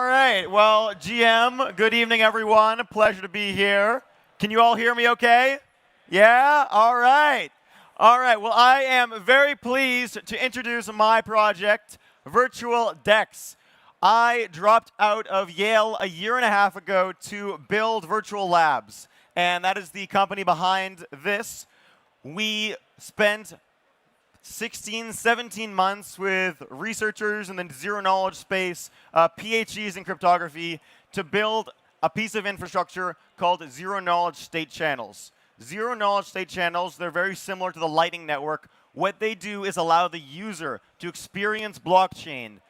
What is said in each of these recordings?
All right, well, GM, good evening, everyone. Pleasure to be here. Can you all hear me okay? Yeah? All right. All right, well, I am very pleased to introduce my project, Virtual DEX. I dropped out of Yale a year and a half ago to build virtual labs, and that is the company behind this. We spent 16, 17 months with researchers in the zero-knowledge space, PhDs in cryptography, to build a piece of infrastructure called zero-knowledge state channels. Zero-knowledge state channels, they're very similar to the Lightning Network. What they do is allow the user to experience blockchain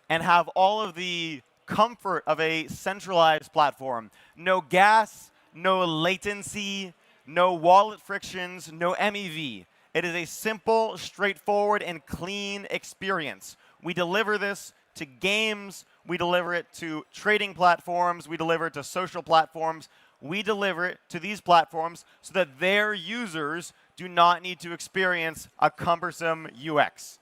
and have all of the comfort of a centralized platform. No gas, no latency, no wallet frictions, no MEV. It is a simple, straightforward, and clean experience. We deliver this to games. We deliver it to trading platforms. We deliver it to social platforms. We deliver it to these platforms so that their users do not need to experience a cumbersome UX.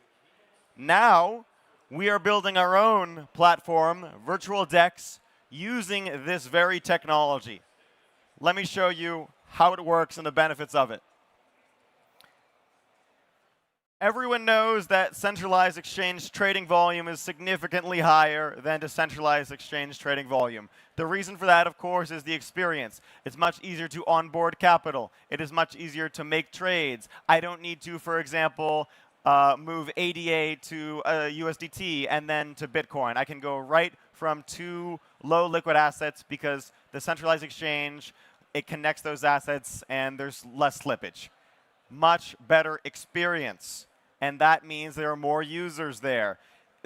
Now, we are building our own platform, Virtual DEX, using this very technology. Let me show you how it works and the benefits of it. Everyone knows that centralized exchange trading volume is significantly higher than decentralized exchange trading volume. The reason for that, of course, is the experience. It's much easier to onboard capital. It is much easier to make trades. I don't need to, for example, move ADA to USDT and then to Bitcoin. I can go right from two low liquid assets because the centralized exchange, it connects those assets and there's less slippage. Much better experience, and that means there are more users there.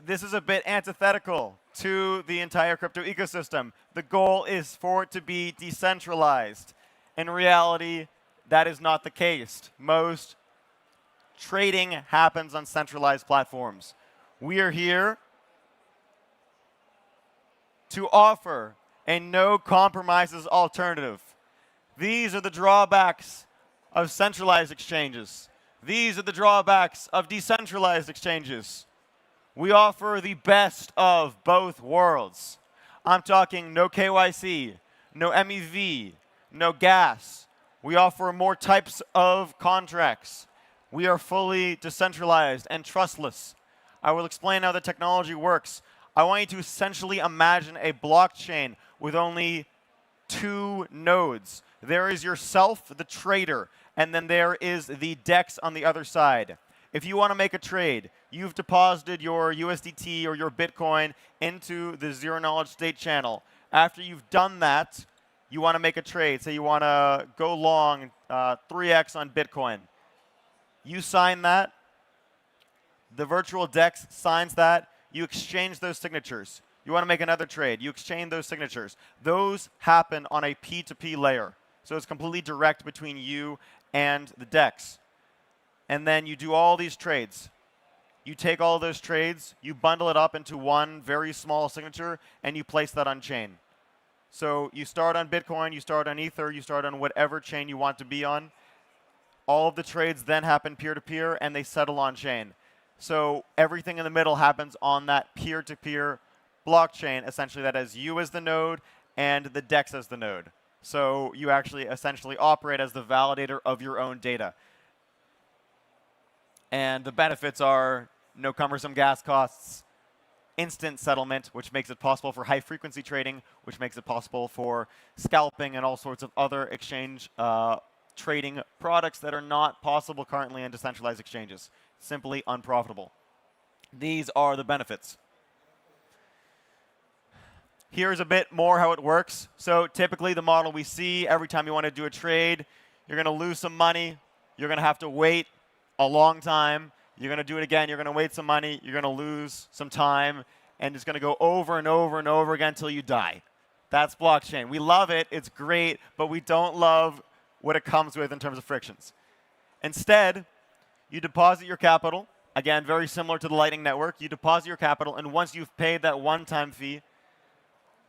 This is a bit antithetical to the entire crypto ecosystem. The goal is for it to be decentralized. In reality, that is not the case. Most trading happens on centralized platforms. We are here to offer a no compromises alternative. These are the drawbacks of centralized exchanges. These are the drawbacks of decentralized exchanges. We offer the best of both worlds. I'm talking no KYC, no MEV, no gas. We offer more types of contracts. We are fully decentralized and trustless. I will explain how the technology works. I want you to essentially imagine a blockchain with only two nodes. There is yourself, the trader, and then there is the DEX on the other side. If you want to make a trade, you've deposited your USDT or your Bitcoin into the zero-knowledge state channel. After you've done that, you want to make a trade. Say you want to go long 3x on Bitcoin. You sign that. The virtual DEX signs that. You exchange those signatures. You want to make another trade. You exchange those signatures. Those happen on a P2P layer. So it's completely direct between you and the DEX. And then you do all these trades. You take all those trades, you bundle it up into one very small signature, and you place that on chain. So you start on Bitcoin, you start on Ether, you start on whatever chain you want to be on. All of the trades then happen peer-to-peer, and they settle on chain. So everything in the middle happens on that peer-to-peer blockchain, essentially that has you as the node and the DEX as the node. So you actually essentially operate as the validator of your own data. And the benefits are no cumbersome gas costs, instant settlement, which makes it possible for high-frequency trading, which makes it possible for scalping and all sorts of other exchange trading products that are not possible currently in decentralized exchanges. Simply unprofitable. These are the benefits. Here's a bit more how it works. So typically the model we see, every time you want to do a trade, you're going to lose some money. You're going to have to wait a long time. You're going to do it again. You're going to wait some money. You're going to lose some time. And it's going to go over and over and over again until you die. That's blockchain. We love it. It's great. But we don't love what it comes with in terms of frictions. Instead, you deposit your capital. Again, very similar to the Lightning Network. You deposit your capital. And once you've paid that one-time fee,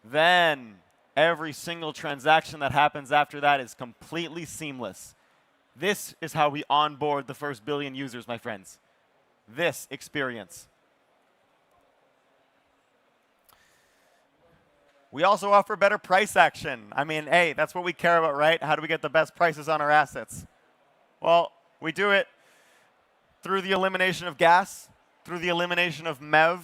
then every single transaction that happens after that is completely seamless. This is how we onboard the first billion users, my friends. This experience. We also offer better price action. I mean, hey, that's what we care about, right? How do we get the best prices on our assets? Well, we do it through the elimination of gas, through the elimination of MEV,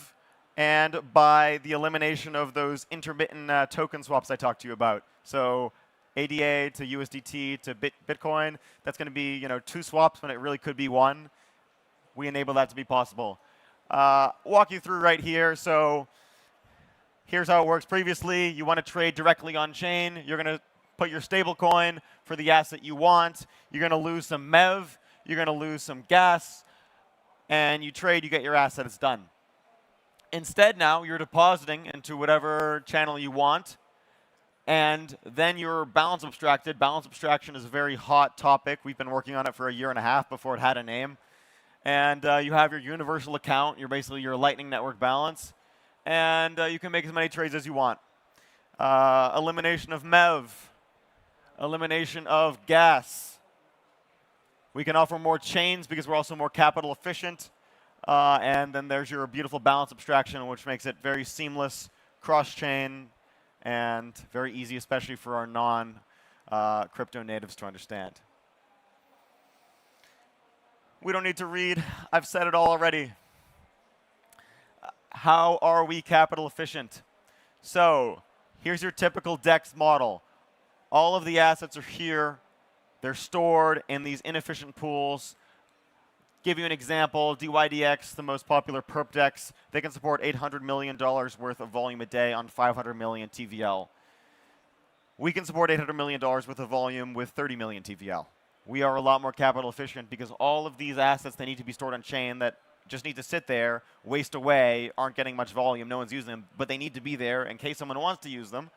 and by the elimination of those intermittent token swaps I talked to you about. So ADA to USDT to Bitcoin, that's going to be 2 swaps when it really could be 1. We enable that to be possible. Walk you through right here. So here's how it works previously. You want to trade directly on chain. You're going to put your stable coin for the asset you want. You're going to lose some MEV. You're going to lose some gas. And you trade, you get your asset, it's done. Instead now, you're depositing into whatever channel you want. And then you're balance abstracted. Balance abstraction is a very hot topic. We've been working on it for a year and a half before it had a name. And you have your universal account. You're basically your Lightning Network balance. And you can make as many trades as you want. Elimination of MEV. Elimination of gas. We can offer more chains because we're also more capital efficient. And then there's your beautiful balance abstraction, which makes it very seamless, cross-chain, and very easy, especially for our non-crypto natives to understand. We don't need to read. I've said it all already. How are we capital efficient? So here's your typical DEX model. All of the assets are here. They're stored in these inefficient pools. Give you an example, DYDX, the most popular perp DEX, they can support $800 million worth of volume a day on 500 million TVL. We can support $800 million worth of volume with 30 million TVL. We are a lot more capital efficient because all of these assets, they need to be stored on chain that just need to sit there, waste away, aren't getting much volume, no one's using them, but they need to be there in case someone wants to use them.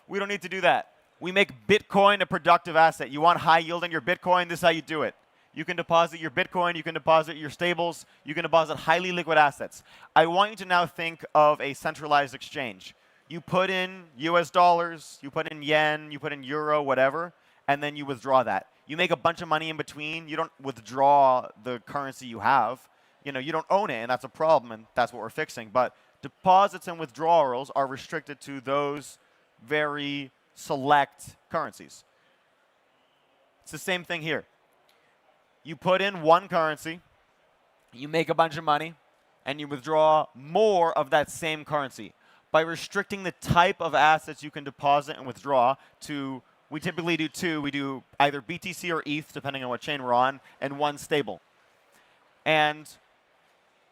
We don't need to do that. We make Bitcoin a productive asset. You want high yield in your Bitcoin, this is how you do it. You can deposit your Bitcoin, you can deposit your stables, you can deposit highly liquid assets. I want you to now think of a centralized exchange. You put in US dollars, you put in yen, you put in euro, whatever, and then you withdraw that. You make a bunch of money in between. You don't withdraw the currency you have. You don't own it, and that's a problem, and that's what we're fixing. But deposits and withdrawals are restricted to those very select currencies. It's the same thing here. You put in one currency, you make a bunch of money, and you withdraw more of that same currency. By restricting the type of assets you can deposit and withdraw to, we typically do 2. We do either BTC or ETH, depending on what chain we're on, and 1 stable. And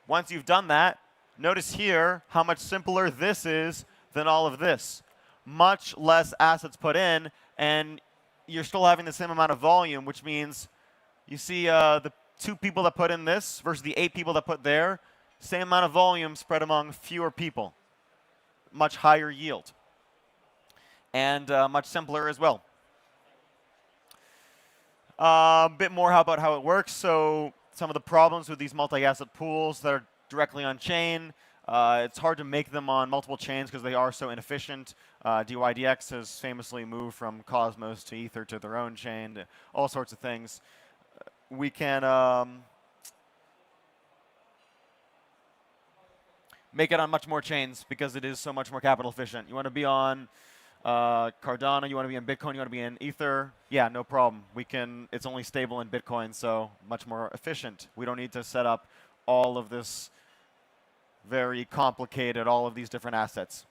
once you've done that, notice here how much simpler this is than all of this. Much less assets put in, and you're still having the same amount of volume, which means you see the 2 people that put in this versus the 8 people that put there, same amount of volume spread among fewer people. Much higher yield. And much simpler as well. A bit more about how it works. So some of the problems with these multi-asset pools that are directly on chain, it's hard to make them on multiple chains because they are so inefficient. DYDX has famously moved from Cosmos to Ether to their own chain, all sorts of things. We can make it on much more chains because it is so much more capital efficient. You want to be on Cardano, you want to be in Bitcoin, you want to be in Ether, yeah, no problem. It's only stable in Bitcoin, so much more efficient. We don't need to set up all of this very complicated, all of these different assets.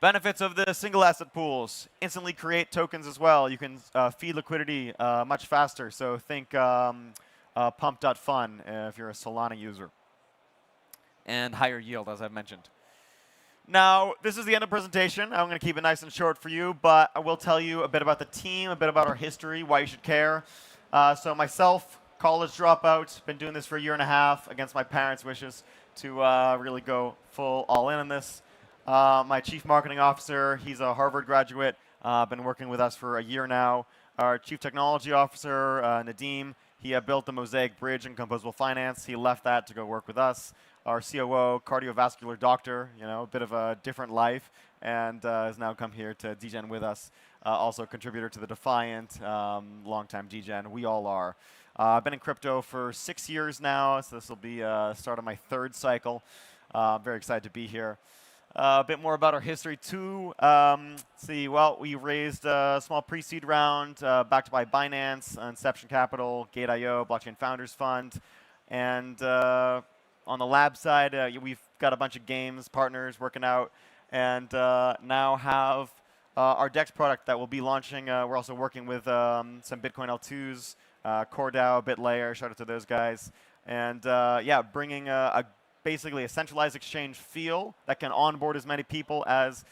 Benefits of the single asset pools. Instantly create tokens as well. You can feed liquidity much faster. So think pump.fun if you're a Solana user. And higher yield, as I've mentioned. Now, this is the end of the presentation. I'm going to keep it nice and short for you, but I will tell you a bit about the team, a bit about our history, why you should care. So myself, college dropout, been doing this for a year and a half against my parents' wishes to really go full all in on this. My chief marketing officer, he's a Harvard graduate, been working with us for a year now. Our chief technology officer, Nadeem, he built the Mosaic Bridge in composable finance. He left that to go work with us. Our COO, cardiovascular doctor, a bit of a different life, and has now come here to DGen with us. Also a contributor to the Defiant, longtime DGen. We all are. I've been in crypto for 6 years now, so this will be start of my 3rd cycle. I'm very excited to be here. A bit more about our history too. Let's see. Well, we raised a small pre-seed round backed by Binance, Inception Capital, Gate.io, Blockchain Founders Fund, and on the lab side, we've got a bunch of games partners working out, and now have our DEX product that we'll be launching. We're also working with some Bitcoin L2s, CoreDAO, BitLayer. Shout out to those guys, and yeah, bringing basically a centralized exchange feel that can onboard as many people as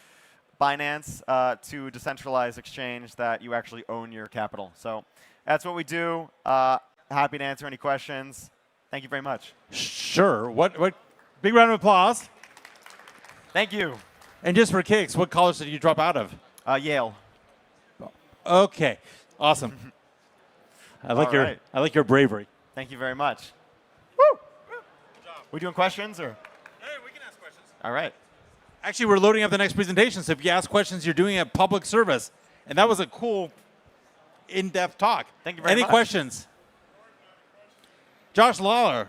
Binance to a decentralized exchange that you actually own your capital. So that's what we do. Happy to answer any questions. Thank you very much. Sure. What? Big round of applause. Thank you. And just for kicks, what college did you drop out of? Yale. Okay. Awesome. I like your bravery. Thank you very much. Woo! We doing questions or? Hey, we can ask questions. All right. Actually, we're loading up the next presentation, so if you ask questions, you're doing a public service. And that was a cool, in-depth talk. Thank you very much. Any questions? Josh Lawler.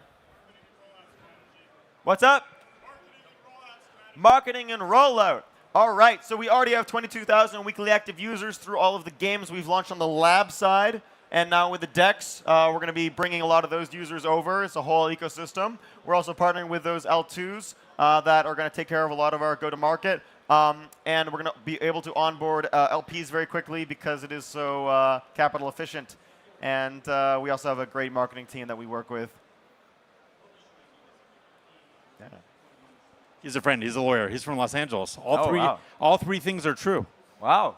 What's up? Marketing and rollout. All right, so we already have 22,000 weekly active users through all of the games we've launched on the lab side. And now with the DEX, we're going to be bringing a lot of those users over. It's a whole ecosystem. We're also partnering with those L2s that are going to take care of a lot of our go-to-market. And we're going to be able to onboard LPs very quickly because it is so capital efficient. And we also have a great marketing team that we work with. Yeah. He's a friend. He's a lawyer. He's from Los Angeles. Wow. All three things are true. Wow.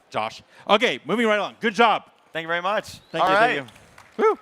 Josh. Okay, moving right along. Good job. Thank you very much. Thank you. Woo.